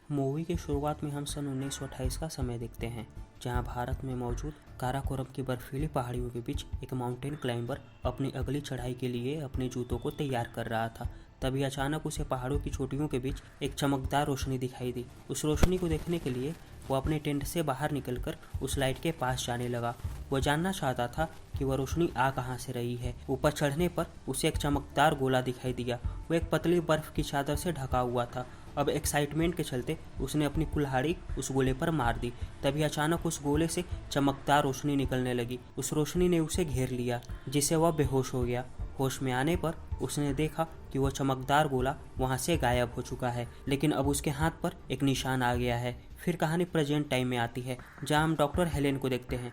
Movie की शुरुआत में हम सन 1928 का समय देखते हैं, जहां भारत में मौजूद काराकोरम की बर्फीली पहाड़ियों के बीच एक माउंटेन क्लाइंबर अपनी अगली चढ़ाई के लिए अपने जूतों को तैयार कर रहा था। तभी अचानक उसे पहाड़ों की चोटियों के बीच एक चमकदार रोशनी दिखाई दी। उस रोशनी को देखने के लिए वो अपने टेंट से बाहर निकलकर उस लाइट के पास जाने लगा। वो जानना चाहता था कि वह रोशनी आ कहाँ से रही है। ऊपर चढ़ने पर उसे एक चमकदार गोला दिखाई दिया। वो एक पतली बर्फ की चादर से ढका हुआ था। अब एक्साइटमेंट के चलते उसने अपनी कुल्हाड़ी उस गोले पर मार दी। तभी अचानक उस गोले से चमकदार रोशनी निकलने लगी। उस रोशनी ने उसे घेर लिया, जिससे वह बेहोश हो गया। होश में आने पर उसने देखा कि वह चमकदार गोला वहां से गायब हो चुका है, लेकिन अब उसके हाथ पर एक निशान आ गया है। फिर कहानी प्रेजेंट टाइम में आती है, जहां हम डॉक्टर हेलेन को देखते हैं।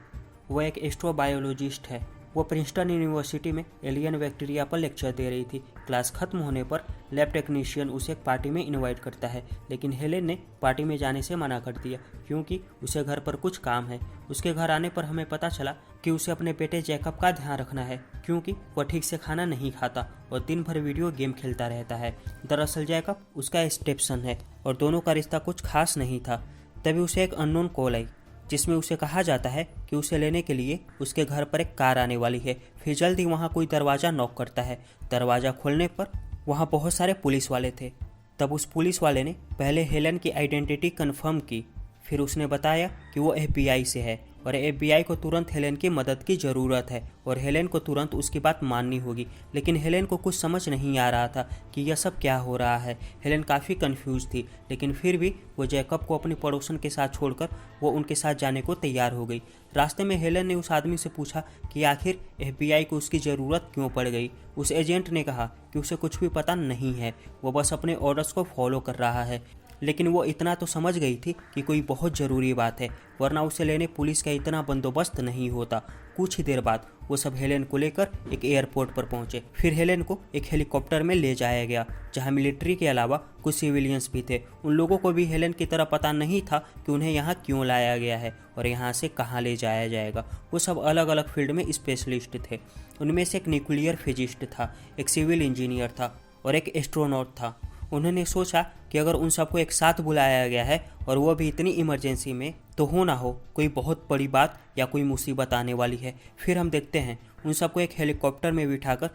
वह एक एस्ट्रोबायोलॉजिस्ट है। वो प्रिंसटन यूनिवर्सिटी में एलियन बैक्टीरिया पर लेक्चर दे रही थी। क्लास खत्म होने पर लैब टेक्नीशियन उसे एक पार्टी में इनवाइट करता है, लेकिन हेलेन ने पार्टी में जाने से मना कर दिया क्योंकि उसे घर पर कुछ काम है। उसके घर आने पर हमें पता चला कि उसे अपने बेटे जैकब का ध्यान रखना है, क्योंकि वह ठीक से खाना नहीं खाता और दिन भर वीडियो गेम खेलता रहता है। दरअसल जैकब उसका स्टेप्सन है और दोनों का रिश्ता कुछ खास नहीं था। तभी उसे एक अननोन कॉल आई, जिसमें उसे कहा जाता है कि उसे लेने के लिए उसके घर पर एक कार आने वाली है। फिर जल्द ही वहाँ कोई दरवाज़ा नॉक करता है। दरवाज़ा खोलने पर वहाँ बहुत सारे पुलिस वाले थे। तब उस पुलिस वाले ने पहले हेलन की आइडेंटिटी कंफर्म की। फिर उसने बताया कि वो FBI से है और FBI को तुरंत हेलेन की मदद की ज़रूरत है और हेलेन को तुरंत उसकी बात माननी होगी। लेकिन हेलेन को कुछ समझ नहीं आ रहा था कि यह सब क्या हो रहा है। हेलेन काफ़ी कंफ्यूज थी, लेकिन फिर भी वो जैकब को अपनी पड़ोसन के साथ छोड़कर वो उनके साथ जाने को तैयार हो गई। रास्ते में हेलेन ने उस आदमी से पूछा कि आखिर FBI को उसकी ज़रूरत क्यों पड़ गई। उस एजेंट ने कहा कि उसे कुछ भी पता नहीं है, वो बस अपने ऑर्डर्स को फॉलो कर रहा है। लेकिन वो इतना तो समझ गई थी कि कोई बहुत ज़रूरी बात है, वरना उसे लेने पुलिस का इतना बंदोबस्त नहीं होता। कुछ ही देर बाद वो सब हेलेन को लेकर एक एयरपोर्ट पर पहुंचे। फिर हेलेन को एक हेलीकॉप्टर में ले जाया गया, जहां मिलिट्री के अलावा कुछ सिविलियंस भी थे। उन लोगों को भी हेलेन की तरह पता नहीं था कि उन्हें यहाँ क्यों लाया गया है और यहाँ से कहाँ ले जाया जाएगा। वो सब अलग अलग फील्ड में स्पेशलिस्ट थे। उनमें से एक न्यूक्लियर फिजिस्ट था, एक सिविल इंजीनियर था और एक एस्ट्रोनॉट था। उन्होंने सोचा कि अगर उन सबको एक साथ बुलाया गया है और वो भी इतनी इमरजेंसी में, तो हो ना हो कोई बहुत बड़ी बात या कोई मुसीबत आने वाली है। फिर हम देखते हैं उन सबको एक हेलीकॉप्टर में बिठाकर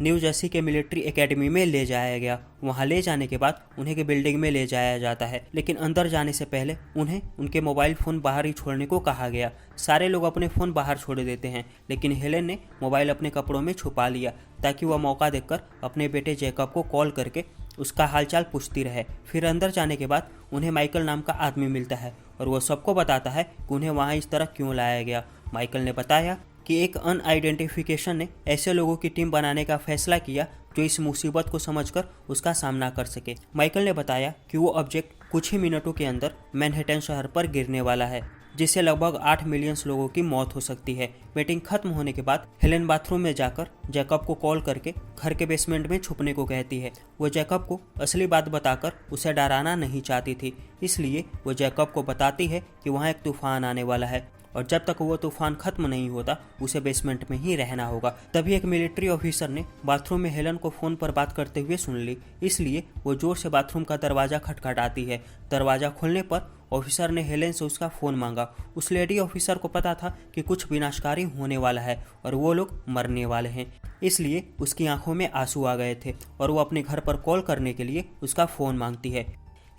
न्यू जर्सी के मिलिट्री एकेडमी में ले जाया गया। वहां ले जाने के बाद उन्हें के बिल्डिंग में ले जाया जाता है, लेकिन अंदर जाने से पहले उन्हें उनके मोबाइल फ़ोन बाहर ही छोड़ने को कहा गया। सारे लोग अपने फ़ोन बाहर छोड़ देते हैं, लेकिन हेलेन ने मोबाइल अपने कपड़ों में छुपा लिया ताकि वह मौका देखकर अपने बेटे जैकब को कॉल करके उसका हालचाल पूछती रहे। फिर अंदर जाने के बाद उन्हें माइकल नाम का आदमी मिलता है और वह सबको बताता है कि उन्हें वहाँ इस तरह क्यों लाया गया। माइकल ने बताया कि एक अनआइडेंटिफिकेशन ने ऐसे लोगों की टीम बनाने का फैसला किया जो इस मुसीबत को समझकर उसका सामना कर सके। माइकल ने बताया कि वो ऑब्जेक्ट कुछ ही मिनटों के अंदर मैनहट्टन शहर पर गिरने वाला है, जिससे लगभग 8 मिलियन लोगों की मौत हो सकती है। मीटिंग खत्म होने के बाद हेलेन बाथरूम में जाकर जैकब को कॉल करके घर के बेसमेंट में छुपने को कहती है। वो जैकब को असली बात बताकर उसे डराना नहीं चाहती थी, इसलिए वो जैकब को बताती है कि वहाँ एक तूफान आने वाला है और जब तक वो तूफान खत्म नहीं होता उसे बेसमेंट में ही रहना होगा। तभी एक मिलिट्री ऑफिसर ने बाथरूम में हेलन को फ़ोन पर बात करते हुए सुन ली, इसलिए वो जोर से बाथरूम का दरवाज़ा खटखटाती है। दरवाज़ा खोलने पर ऑफिसर ने हेलेन से उसका फ़ोन मांगा। उस लेडी ऑफिसर को पता था कि कुछ विनाशकारी होने वाला है और वो लोग मरने वाले हैं, इसलिए उसकी आंखों में आंसू आ गए थे और वो अपने घर पर कॉल करने के लिए उसका फ़ोन मांगती है।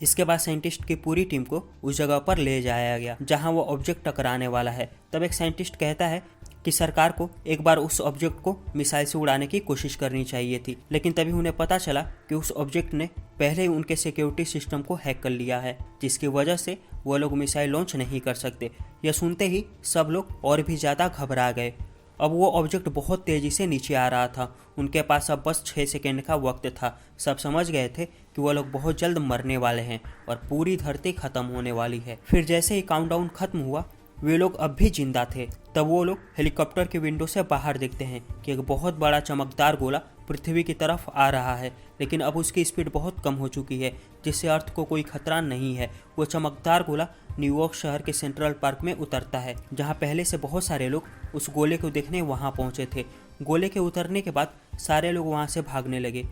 इसके बाद साइंटिस्ट की पूरी टीम को उस जगह पर ले जाया गया जहां वो ऑब्जेक्ट टकराने वाला है। तब एक साइंटिस्ट कहता है कि सरकार को एक बार उस ऑब्जेक्ट को मिसाइल से उड़ाने की कोशिश करनी चाहिए थी, लेकिन तभी उन्हें पता चला कि उस ऑब्जेक्ट ने पहले ही उनके सिक्योरिटी सिस्टम को हैक कर लिया है, जिसकी वजह से वो लोग मिसाइल लॉन्च नहीं कर सकते। यह सुनते ही सब लोग और भी ज़्यादा घबरा गए। अब वो ऑब्जेक्ट बहुत तेज़ी से नीचे आ रहा था। उनके पास अब बस 6 सेकेंड का वक्त था। सब समझ गए थे कि वो लोग बहुत जल्द मरने वाले हैं और पूरी धरती ख़त्म होने वाली है। फिर जैसे ही काउंटडाउन खत्म हुआ, वे लोग अब भी जिंदा थे। तब वो लोग हेलीकॉप्टर के विंडो से बाहर देखते हैं कि एक बहुत बड़ा चमकदार गोला पृथ्वी की तरफ आ रहा है, लेकिन अब उसकी स्पीड बहुत कम हो चुकी है, जिससे अर्थ को कोई खतरा नहीं है। वो चमकदार गोला न्यूयॉर्क शहर के सेंट्रल पार्क में उतरता है, जहां पहले से बहुत सारे लोग उस गोले को देखने वहां पहुंचे थे। गोले के उतरने के बाद सारे लोग वहां से भागने लगे।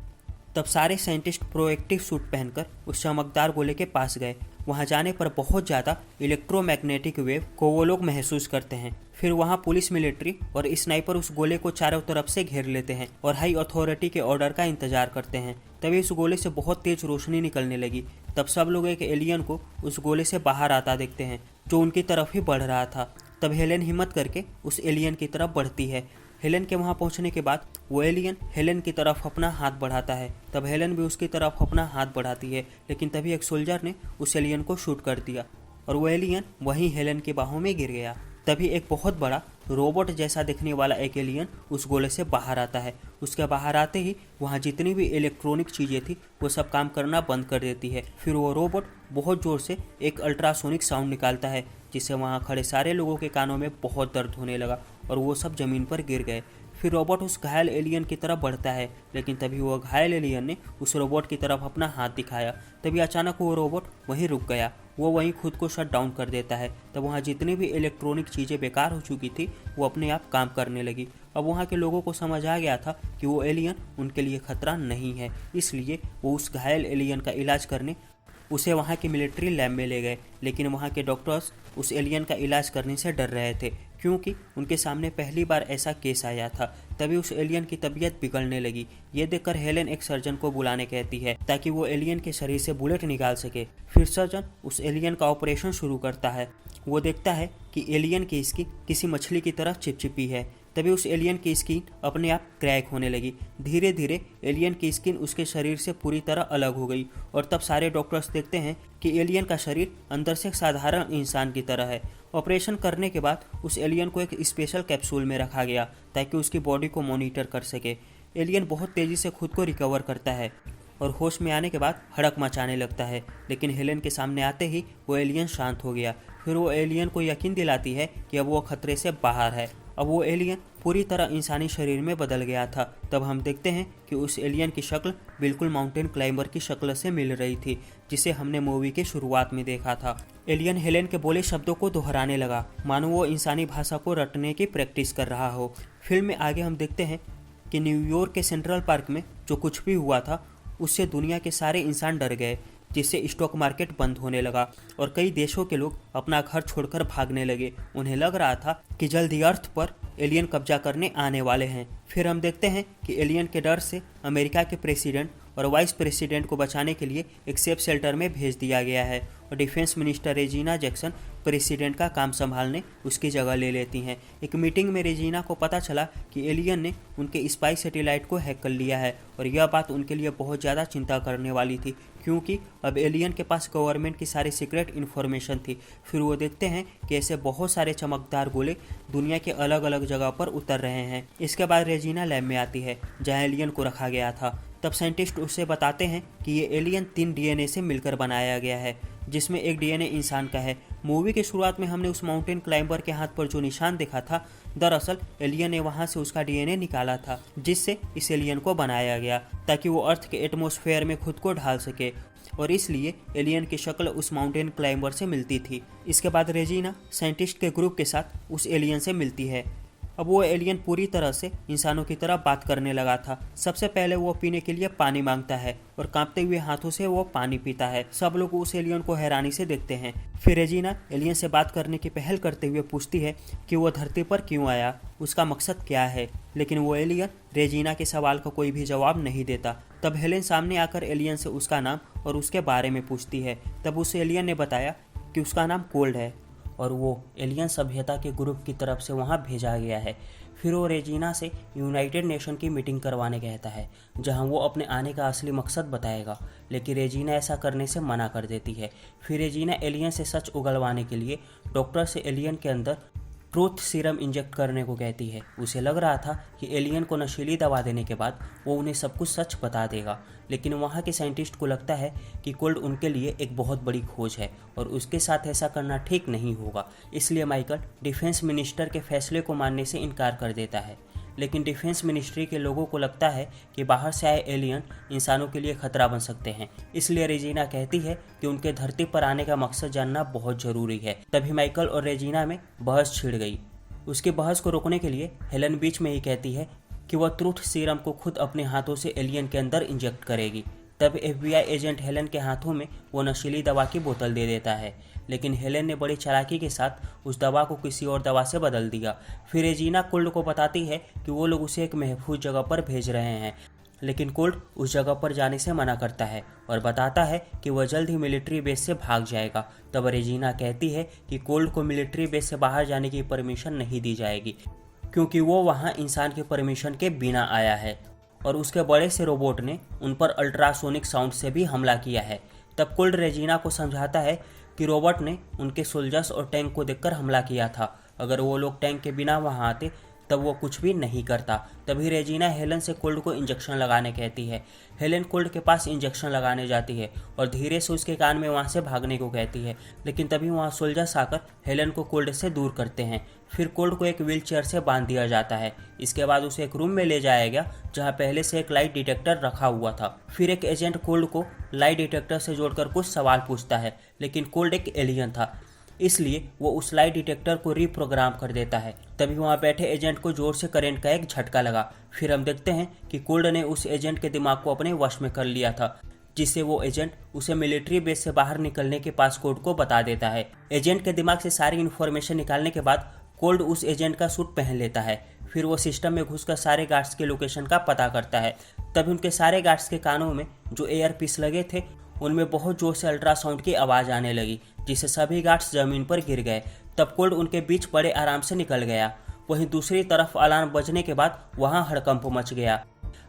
तब सारे साइंटिस्ट प्रोएक्टिव सूट पहनकर उस चमकदार गोले के पास गए। वहाँ जाने पर बहुत ज़्यादा इलेक्ट्रोमैग्नेटिक वेव को वो लोग महसूस करते हैं। फिर वहाँ पुलिस, मिलिट्री और स्नाइपर उस गोले को चारों तरफ से घेर लेते हैं और हाई अथॉरिटी के ऑर्डर का इंतजार करते हैं। तभी उस गोले से बहुत तेज रोशनी निकलने लगी। तब सब लोग एक एलियन को उस गोले से बाहर आता देखते हैं जो उनकी तरफ ही बढ़ रहा था। तब हेलेन हिम्मत करके उस एलियन की तरफ बढ़ती है। हेलेन के वहाँ पहुँचने के बाद वो एलियन हेलेन की तरफ अपना हाथ बढ़ाता है। तब हेलेन भी उसकी तरफ अपना हाथ बढ़ाती है, लेकिन तभी एक सोल्जर ने उस एलियन को शूट कर दिया और वो एलियन वहीं हेलेन की बाहों में गिर गया। तभी एक बहुत बड़ा रोबोट जैसा दिखने वाला एक एलियन उस गोले से बाहर आता है। उसके बाहर आते ही वहाँ जितनी भी इलेक्ट्रॉनिक चीज़ें थी वो सब काम करना बंद कर देती है। फिर वो रोबोट बहुत ज़ोर से एक अल्ट्रासोनिक साउंड निकालता है, जिससे वहाँ खड़े सारे लोगों के कानों में बहुत दर्द होने लगा और वो सब ज़मीन पर गिर गए। फिर रोबोट उस घायल एलियन की तरफ बढ़ता है, लेकिन तभी वो घायल एलियन ने उस रोबोट की तरफ अपना हाथ दिखाया। तभी अचानक वो रोबोट वहीं रुक गया, वो वहीं खुद को शट डाउन कर देता है। तब वहाँ जितनी भी इलेक्ट्रॉनिक चीज़ें बेकार हो चुकी थी वो अपने आप काम करने लगी। अब वहाँ के लोगों को समझ आ गया था कि वो एलियन उनके लिए खतरा नहीं है, इसलिए वो उस घायल एलियन का इलाज करने उसे वहाँ की मिलिट्री लैब में ले गए। लेकिन वहाँ के डॉक्टर्स उस एलियन का इलाज करने से डर रहे थे, क्योंकि उनके सामने पहली बार ऐसा केस आया था। तभी उस एलियन की तबीयत बिगड़ने लगी। ये देखकर हेलेन एक सर्जन को बुलाने कहती है ताकि वो एलियन के शरीर से बुलेट निकाल सके। फिर सर्जन उस एलियन का ऑपरेशन शुरू करता है। वो देखता है कि एलियन की स्किन किसी मछली की तरह चिपचिपी है। तभी उस एलियन की स्किन अपने आप क्रैक होने लगी। धीरे धीरे एलियन की स्किन उसके शरीर से पूरी तरह अलग हो गई और तब सारे डॉक्टर्स देखते हैं कि एलियन का शरीर अंदर से एक साधारण इंसान की तरह है। ऑपरेशन करने के बाद उस एलियन को एक स्पेशल कैप्सूल में रखा गया ताकि उसकी बॉडी को मॉनिटर कर सके। एलियन बहुत तेज़ी से खुद को रिकवर करता है और होश में आने के बाद हड़क मचाने लगता है, लेकिन हेलेन के सामने आते ही वो एलियन शांत हो गया। फिर वो एलियन को यकीन दिलाती है कि अब वो खतरे से बाहर है। अब वो एलियन पूरी तरह इंसानी शरीर में बदल गया था। तब हम देखते हैं कि उस एलियन की शक्ल बिल्कुल माउंटेन क्लाइंबर की शक्ल से मिल रही थी, जिसे हमने मूवी के शुरुआत में देखा था। एलियन हेलेन के बोले शब्दों को दोहराने लगा, मानो वो इंसानी भाषा को रटने की प्रैक्टिस कर रहा हो। फिल्म में आगे हम देखते हैं कि न्यूयॉर्क के सेंट्रल पार्क में जो कुछ भी हुआ था उससे दुनिया के सारे इंसान डर गए, जिससे स्टॉक मार्केट बंद होने लगा और कई देशों के लोग अपना घर छोड़कर भागने लगे। उन्हें लग रहा था कि जल्द ही अर्थ पर एलियन कब्जा करने आने वाले हैं। फिर हम देखते हैं कि एलियन के डर से अमेरिका के प्रेसिडेंट और वाइस प्रेसिडेंट को बचाने के लिए एक सेफ शेल्टर में भेज दिया गया है और defence minister Regina Jackson president का काम संभालने उसकी जगह ले लेती हैं। एक मीटिंग में रेजिना को पता चला कि एलियन ने उनके स्पाई सैटेलाइट को हैक कर लिया है और यह बात उनके लिए बहुत ज़्यादा चिंता करने वाली थी, क्योंकि अब एलियन के पास गवर्नमेंट की सारी सीक्रेट इन्फॉर्मेशन थी। फिर वो देखते हैं कि ऐसे बहुत सारे चमकदार गोले दुनिया के अलग अलग जगह पर उतर रहे हैं। इसके बाद रेजिना लैब में आती है जहाँ एलियन को रखा गया था। तब साइंटिस्ट उसे बताते हैं कि ये एलियन 3 डीएनए से मिलकर बनाया गया है, जिसमें एक डीएनए इंसान का है। मूवी की शुरुआत में हमने उस माउंटेन क्लाइंबर के हाथ पर जो निशान देखा था, दरअसल एलियन ने वहां से उसका डीएनए निकाला था, जिससे इस एलियन को बनाया गया ताकि वो अर्थ के एटमॉस्फेयर में खुद को ढाल सके, और इसलिए एलियन की शक्ल उस माउंटेन क्लाइंबर से मिलती थी। इसके बाद रेजिना साइंटिस्ट के ग्रुप के साथ उस एलियन से मिलती है। अब वो एलियन पूरी तरह से इंसानों की तरह बात करने लगा था। सबसे पहले वो पीने के लिए पानी मांगता है और कांपते हुए हाथों से वो पानी पीता है। सब लोग उस एलियन को हैरानी से देखते हैं। फिर रेजिना एलियन से बात करने की पहल करते हुए पूछती है कि वो धरती पर क्यों आया, उसका मकसद क्या है, लेकिन वो एलियन रेजिना के सवाल का कोई भी जवाब नहीं देता। तब हेलेन सामने आकर एलियन से उसका नाम और उसके बारे में पूछती है। तब उस एलियन ने बताया कि उसका नाम कोल्ड है और वो एलियन सभ्यता के ग्रुप की तरफ से वहाँ भेजा गया है। फिर वो रेजिना से यूनाइटेड नेशन की मीटिंग करवाने कहता है, जहाँ वो अपने आने का असली मकसद बताएगा, लेकिन रेजिना ऐसा करने से मना कर देती है। फिर रेजिना एलियन से सच उगलवाने के लिए डॉक्टर से एलियन के अंदर ट्रूथ सीरम इंजेक्ट करने को कहती है। उसे लग रहा था कि एलियन को नशीली दवा देने के बाद वो उन्हें सब कुछ सच बता देगा, लेकिन वहाँ के साइंटिस्ट को लगता है कि कोल्ड उनके लिए एक बहुत बड़ी खोज है और उसके साथ ऐसा करना ठीक नहीं होगा। इसलिए माइकल डिफेंस मिनिस्टर के फैसले को मानने से इनकार कर देता है, लेकिन डिफेंस मिनिस्ट्री के लोगों को लगता है कि बाहर से आए एलियन इंसानों के लिए खतरा बन सकते हैं। इसलिए रेजिना कहती है कि उनके धरती पर आने का मकसद जानना बहुत ज़रूरी है। तभी माइकल और रेजिना में बहस छिड़ गई। उसकी बहस को रोकने के लिए हेलेन बीच में ही कहती है कि वह ट्रूथ सीरम को खुद अपने हाथों से एलियन के अंदर इंजेक्ट करेगी। तब FBI एजेंट हेलन के हाथों में वो नशीली दवा की बोतल दे देता है, लेकिन हेलन ने बड़ी चालाकी के साथ उस दवा को किसी और दवा से बदल दिया। फिर रेजिना कोल्ड को बताती है कि वो लोग उसे एक महफूज जगह पर भेज रहे हैं, लेकिन कोल्ड उस जगह पर जाने से मना करता है और बताता है कि वह जल्द ही मिलिट्री बेस से भाग जाएगा। तब रेजिना कहती है कि कोल्ड को मिलिट्री बेस से बाहर जाने की परमिशन नहीं दी जाएगी, क्योंकि वो वहाँ इंसान के परमिशन के बिना आया है और उसके बड़े से रोबोट ने उन पर अल्ट्रासोनिक साउंड से भी हमला किया है। तब कोल्ड रेजिना को समझाता है कि रोबोट ने उनके सोल्जर्स और टैंक को देखकर हमला किया था। अगर वो लोग टैंक के बिना वहाँ आते तब वो कुछ भी नहीं करता। तभी रेजिना हेलन से कोल्ड को इंजेक्शन लगाने कहती है। हेलन कोल्ड के पास इंजेक्शन लगाने जाती है और धीरे से उसके कान में वहाँ से भागने को कहती है, लेकिन तभी वहाँ सोल्जर्स आकर हेलन को कोल्ड से दूर करते हैं। फिर कोल्ड को एक व्हील चेयर से बांध दिया जाता है। इसके बाद उसे एक रूम में ले जाया गया जहाँ पहले से एक लाइट डिटेक्टर रखा हुआ था। फिर एक एजेंट कोल्ड को लाइट डिटेक्टर से जोड़कर कुछ सवाल पूछता है, लेकिन कोल्ड एक एलियन था, इसलिए वो उस लाइट डिटेक्टर को रीप्रोग्राम कर देता है। तभी वहाँ बैठे एजेंट को जोर से करंट का एक झटका लगा। फिर हम देखते हैं कि कोल्ड ने उस एजेंट के दिमाग को अपने वश में कर लिया था, जिससे वो एजेंट उसे मिलिट्री बेस से बाहर निकलने के पासकोड को बता देता है। एजेंट के दिमाग से सारी इन्फॉर्मेशन निकालने के बाद कोल्ड उस एजेंट का सूट पहन लेता है। फिर वो सिस्टम में घुसकर सारे गार्ड्स के लोकेशन का पता करता है। तभी उनके सारे गार्ड्स के कानों में जो एयर पीस लगे थे उनमें बहुत जोर से अल्ट्रासाउंड की आवाज़ आने लगी, जिससे सभी गार्ड्स जमीन पर गिर गए। तब कोल्ड उनके बीच बड़े आराम से निकल गया। वहीं दूसरी तरफ अलार्म बजने के बाद वहां हड़कंप मच गया।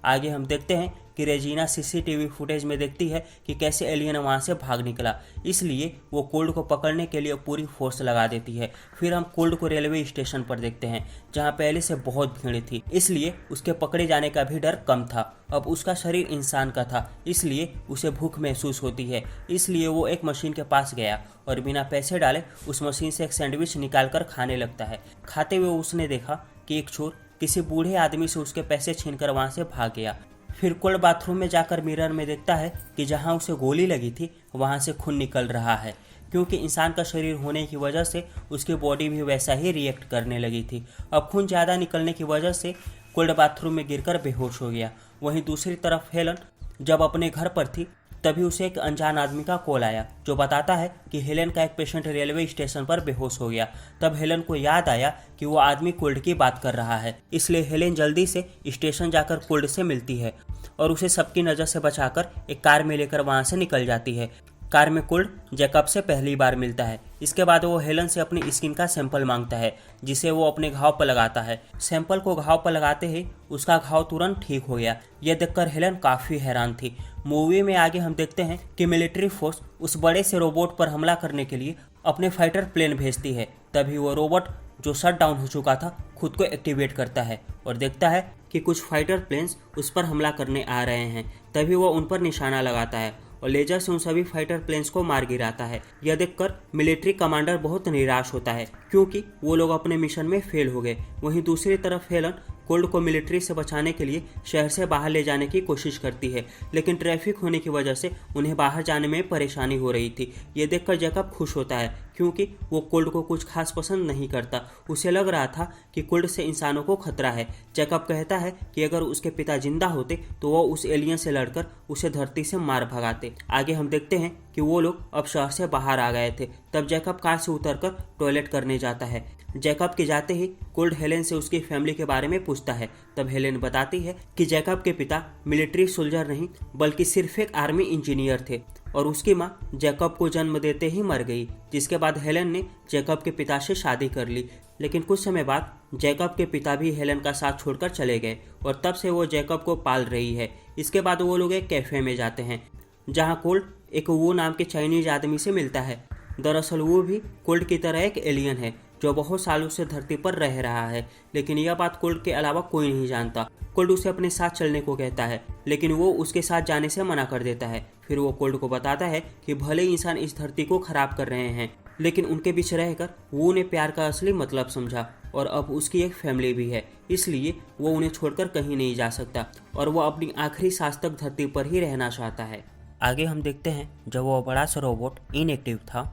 आगे हम देखते हैं कि रेजिना सीसीटीवी फुटेज में देखती है कि कैसे एलियन वहां से भाग निकला, इसलिए वो कोल्ड को पकड़ने के लिए पूरी फोर्स लगा देती है। फिर हम कोल्ड को रेलवे स्टेशन पर देखते हैं, जहां पहले से बहुत भीड़ थी, इसलिए उसके पकड़े जाने का भी डर कम था। अब उसका शरीर इंसान का था, इसलिए उसे भूख महसूस होती है, इसलिए वो एक मशीन के पास गया और बिना पैसे डाले उस मशीन से एक सैंडविच निकालकर खाने लगता है। खाते हुए उसने देखा कि एक चोर किसी बूढ़े आदमी से उसके पैसे छीनकर वहां से भाग गया। फिर कोल्ड बाथरूम में जाकर मिरर में देखता है कि जहां उसे गोली लगी थी वहां से खून निकल रहा है, क्योंकि इंसान का शरीर होने की वजह से उसकी बॉडी भी वैसा ही रिएक्ट करने लगी थी। अब खून ज़्यादा निकलने की वजह से कोल्ड बाथरूम में गिरकर बेहोश हो गया। वहीं दूसरी तरफ हेलन जब अपने घर पर थी तभी उसे एक अनजान आदमी का कॉल आया, जो बताता है कि हेलन का एक पेशेंट रेलवे स्टेशन पर बेहोश हो गया। तब हेलन को याद आया कि वो आदमी कोल्ड की बात कर रहा है, इसलिए हेलन जल्दी से स्टेशन जाकर कोल्ड से मिलती है और उसे सबकी नज़र से बचाकर एक कार में लेकर वहां से निकल जाती है। कार में कोल्ड जैकब से पहली बार मिलता है। इसके बाद वो हेलन से अपनी स्किन का सैंपल मांगता है, जिसे वो अपने घाव पर लगाता है। सैंपल को घाव पर लगाते ही उसका घाव तुरंत ठीक हो गया। यह देखकर हेलन काफ़ी हैरान थी। मूवी में आगे हम देखते हैं कि मिलिट्री फोर्स उस बड़े से रोबोट पर हमला करने के लिए अपने फाइटर प्लेन भेजती है। तभी वो रोबोट जो शट डाउन हो चुका था खुद को एक्टिवेट करता है और देखता है कि कुछ फाइटर प्लेन्स उस पर हमला करने आ रहे हैं। तभी वो उन पर निशाना लगाता है और लेजर से उन सभी फाइटर प्लेन्स को मार गिराता है। यह देखकर मिलिट्री कमांडर बहुत निराश होता है, क्योंकि वो लोग अपने मिशन में फेल हो गए। वहीं दूसरी तरफ हेलन कोल्ड को मिलिट्री से बचाने के लिए शहर से बाहर ले जाने की कोशिश करती है, लेकिन ट्रैफिक होने की वजह से उन्हें बाहर जाने में परेशानी हो रही थी। ये देखकर जैकब खुश होता है, क्योंकि वो कोल्ड को कुछ खास पसंद नहीं करता। उसे लग रहा था कि कोल्ड से इंसानों को खतरा है। जैकब कहता है कि अगर उसके पिता जिंदा होते तो वो उस एलियन से लड़कर उसे धरती से मार भगाते। आगे हम देखते हैं कि वो लोग अब शहर से बाहर आ गए थे। तब जैकब कार से उतरकर टॉयलेट करने जाता है। जैकब के जाते ही कोल्ड हेलेन से उसकी फैमिली के बारे में पूछता है। तब हेलेन बताती है कि जैकब के पिता मिलिट्री सोल्जर नहीं बल्कि सिर्फ एक आर्मी इंजीनियर थे और उसकी मां जैकब को जन्म देते ही मर गई। जिसके बाद हेलेन ने जैकब के पिता से शादी कर ली, लेकिन कुछ समय बाद जैकब के पिता भी हेलेन का साथ छोड़कर चले गए और तब से वो जैकब को पाल रही है। इसके बाद वो लोग एक कैफे में जाते हैं, जहाँ कोल्ड एक वो नाम के चाइनीज आदमी से मिलता है। दरअसल वो भी कोल्ड की तरह एक एलियन है जो बहुत सालों से धरती पर रह रहा है, लेकिन यह बात कोल्ड के अलावा कोई नहीं जानता। कोल्ड उसे अपने साथ चलने को कहता है, लेकिन वो उसके साथ जाने से मना कर देता है। फिर वो कोल्ड को बताता है कि भले ही इंसान इस धरती को खराब कर रहे हैं, लेकिन उनके बीच रहकर वो उन्हें प्यार का असली मतलब समझा और अब उसकी एक फैमिली भी है, इसलिए वो उन्हें छोड़कर कहीं नहीं जा सकता और वो अपनी आखिरी सांस तक धरती पर ही रहना चाहता है। आगे हम देखते हैं जब वो बड़ा सा रोबोट इनएक्टिव था,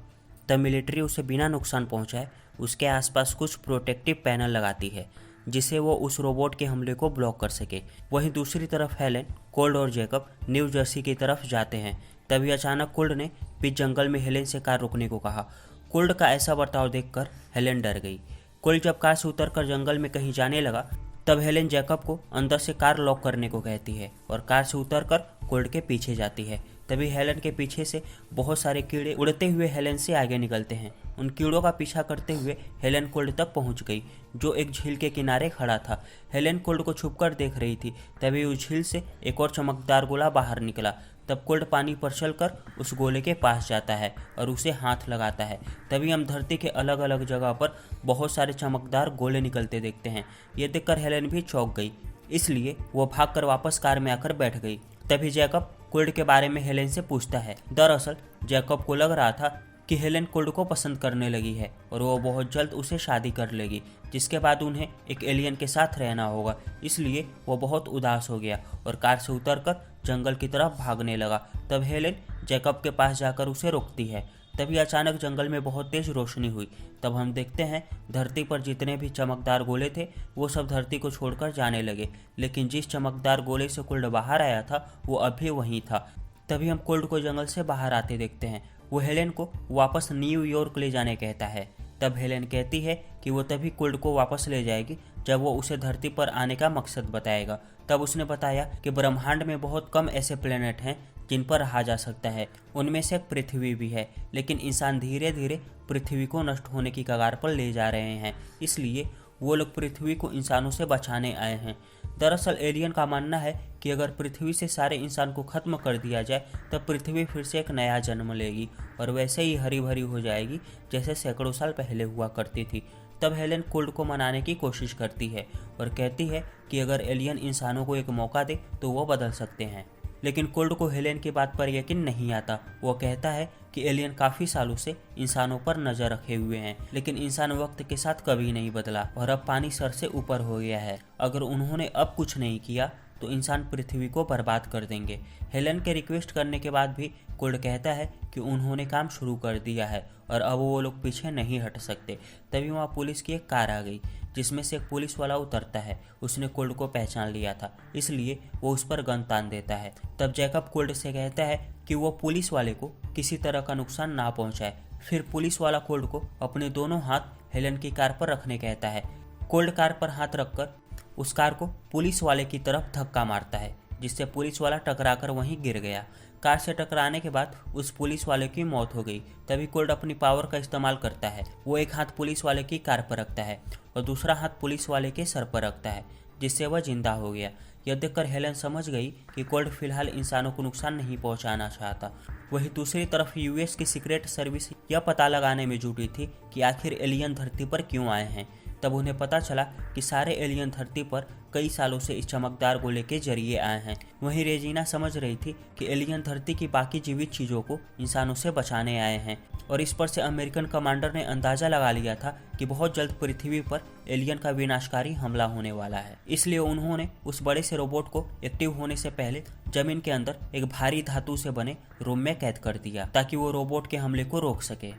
तब मिलिट्री उसे बिना नुकसान पहुंचाए उसके आसपास कुछ प्रोटेक्टिव पैनल लगाती है, जिससे वो उस रोबोट के हमले को ब्लॉक कर सके। वहीं दूसरी तरफ हेलेन, कोल्ड और जैकब न्यू जर्सी की तरफ जाते हैं। तभी अचानक कोल्ड ने बीच जंगल में हेलेन से कार रोकने को कहा। कोल्ड का ऐसा बर्ताव देखकर हेलेन डर गई। कोल्ड जब कार से उतरकर जंगल में कहीं जाने लगा तब हेलेन जैकब को अंदर से कार लॉक करने को कहती है और कार से उतरकर कोल्ड के पीछे जाती है। तभी हेलेन के पीछे से बहुत सारे कीड़े उड़ते हुए हेलेन से आगे निकलते हैं। उन कीड़ों का पीछा करते हुए हेलेन कोल्ड तक पहुंच गई, जो एक झील के किनारे खड़ा था। हेलेन कोल्ड को छुपकर देख रही थी। तभी उस झील से एक और चमकदार गोला बाहर निकला। तब कोल्ड पानी पर चलकर उस गोले के पास जाता है और उसे हाथ लगाता है। तभी हम धरती के अलग अलग जगह पर बहुत सारे चमकदार गोले निकलते देखते हैं। ये देखकर हेलेन भी चौंक गई, इसलिए वो भागकर वापस कार में आकर बैठ गई। तभी जैकब कोल्ड के बारे में हेलेन से पूछता है। दरअसल जैकब को लग रहा था कि हेलेन कोल्ड को पसंद करने लगी है और वो बहुत जल्द उसे शादी कर लेगी, जिसके बाद उन्हें एक एलियन के साथ रहना होगा। इसलिए वो बहुत उदास हो गया और कार से उतरकर जंगल की तरफ भागने लगा। तब हेलेन जैकब के पास जाकर उसे रोकती है। तभी अचानक जंगल में बहुत तेज रोशनी हुई। तब हम देखते हैं धरती पर जितने भी चमकदार गोले थे वो सब धरती को छोड़कर जाने लगे, लेकिन जिस चमकदार गोले से कोल्ड बाहर आया था वो अभी वहीं था। तभी हम कोल्ड को जंगल से बाहर आते देखते हैं। वो हेलेन को वापस न्यूयॉर्क ले जाने कहता है। तब हेलेन कहती है कि वो तभी कोल्ड को वापस ले जाएगी जब वो उसे धरती पर आने का मकसद बताएगा। तब उसने बताया कि ब्रह्मांड में बहुत कम ऐसे प्लेनेट हैं जिन पर रहा जा सकता है, उनमें से पृथ्वी भी है, लेकिन इंसान धीरे धीरे पृथ्वी को नष्ट होने की कगार पर ले जा रहे हैं, इसलिए वो लोग पृथ्वी को इंसानों से बचाने आए हैं। दरअसल एलियन का मानना है कि अगर पृथ्वी से सारे इंसान को खत्म कर दिया जाए तब पृथ्वी फिर से एक नया जन्म लेगी और वैसे ही हरी भरी हो जाएगी जैसे सैकड़ों साल पहले हुआ करती थी। तब हेलेन कोल्ड को मनाने की कोशिश करती है और कहती है कि अगर एलियन इंसानों को एक मौका दे तो वो बदल सकते हैं, लेकिन कोल्ड को हेलेन की बात पर यकीन नहीं आता। वो कहता है कि एलियन काफ़ी सालों से इंसानों पर नज़र रखे हुए हैं, लेकिन इंसान वक्त के साथ कभी नहीं बदला और अब पानी सर से ऊपर हो गया है। अगर उन्होंने अब कुछ नहीं किया तो इंसान पृथ्वी को बर्बाद कर देंगे। हेलेन के रिक्वेस्ट करने के बाद भी कोल्ड कहता है कि उन्होंने काम शुरू कर दिया है और अब वो लोग पीछे नहीं हट सकते। तभी वहाँ पुलिस की एक कार आ गई जिसमें से एक पुलिस वाला उतरता है। उसने कोल्ड को पहचान लिया था, इसलिए वो उस पर गन तान देता है। तब जैकब कोल्ड से कहता है कि वो पुलिस वाले को किसी तरह का नुकसान ना पहुंचाए। फिर पुलिस वाला कोल्ड को अपने दोनों हाथ हेलेन की कार पर रखने कहता है। कोल्ड कार पर हाथ रखकर उस कार को पुलिस वाले की तरफ धक्का मारता है, जिससे पुलिस वाला टकराकर वहीं गिर गया। कार से टकराने के बाद उस पुलिस वाले की मौत हो गई। तभी कोल्ड अपनी पावर का इस्तेमाल करता है। वो एक हाथ पुलिस वाले की कार पर रखता है और दूसरा हाथ पुलिस वाले के सर पर रखता है, जिससे वह जिंदा हो गया। यह देखकर हेलेन समझ गई कि कोल्ड फिलहाल इंसानों को नुकसान नहीं पहुंचाना चाहता। वहीं दूसरी तरफ यूएस की सीक्रेट सर्विस यह पता लगाने में जुटी थी कि आखिर एलियन धरती पर क्यों आए हैं। तब उन्हें पता चला कि सारे एलियन धरती पर कई सालों से इस चमकदार गोले के जरिए आए हैं। वहीं रेजिना समझ रही थी कि एलियन धरती की बाकी जीवित चीज़ों को इंसानों से बचाने आए हैं, और इस पर से अमेरिकन कमांडर ने अंदाज़ा लगा लिया था कि बहुत जल्द पृथ्वी पर एलियन का विनाशकारी हमला होने वाला है। इसलिए उन्होंने उस बड़े से रोबोट को एक्टिव होने से पहले जमीन के अंदर एक भारी धातु से बने रूम में कैद कर दिया ताकि वो रोबोट के हमले को रोक सके।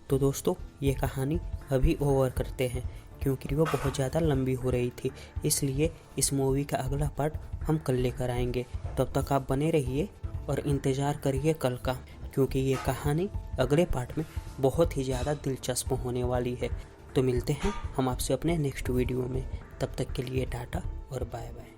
तो दोस्तों, ये कहानी अभी ओवर करते हैं क्योंकि वो बहुत ज़्यादा लंबी हो रही थी, इसलिए इस मूवी का अगला पार्ट हम कल लेकर आएंगे। तब तक आप बने रहिए और इंतज़ार करिए कल का, क्योंकि ये कहानी अगले पार्ट में बहुत ही ज़्यादा दिलचस्प होने वाली है। तो मिलते हैं हम आपसे अपने नेक्स्ट वीडियो में। तब तक के लिए टाटा और बाय बाय।